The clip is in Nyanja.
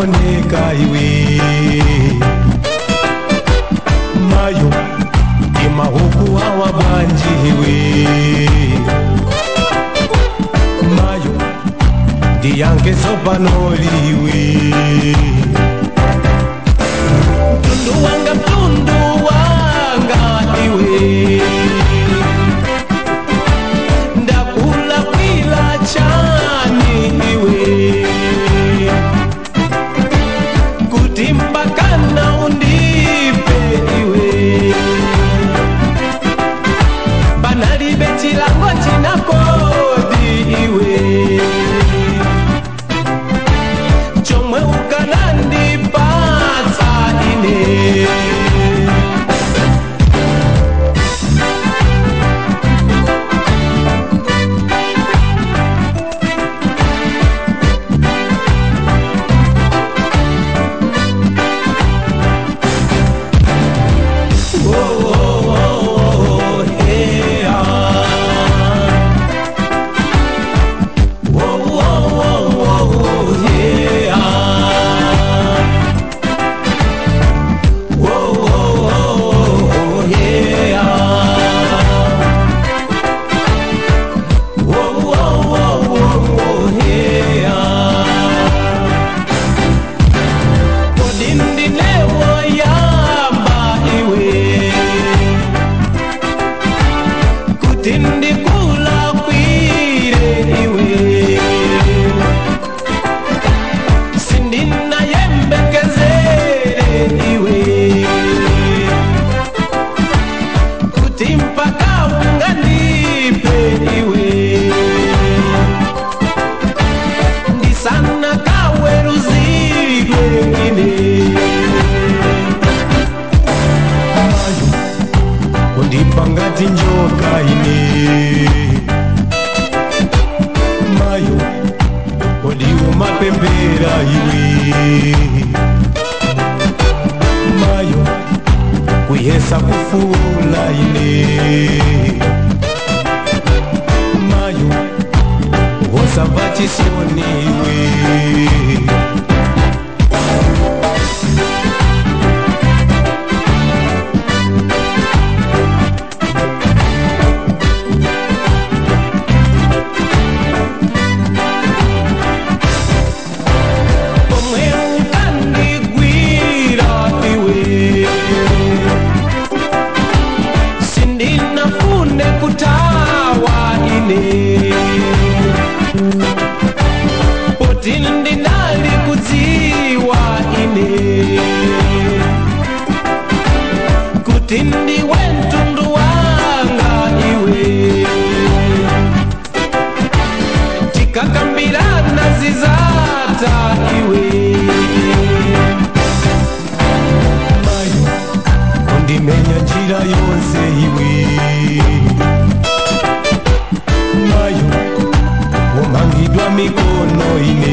maoneka iwe mayo imahuku hawa bwanji iwe mayo diyanke sopanoliwe mtundu wanga iwe ndakula kwila chani iwe kuti mpakana undipe iwe panalibe chilango china kodi iwe chomwe ukanandipatsa ine tindikula kwire iwe sindina yembekezere iwe kuti mpaka unganipe iwe ndisana kaweruzigwe ine undipangati njoka ine mayo odiwo mapembera iwe mayo kuyesa kufula ine mayo wosava chisoni iwe potindi nali kudziwa ine kuti ndiwe mtundu wanga iwe tikakambirana zizata iwe mayo undimenya njira yonse iwe mayo womangidwa mikono ine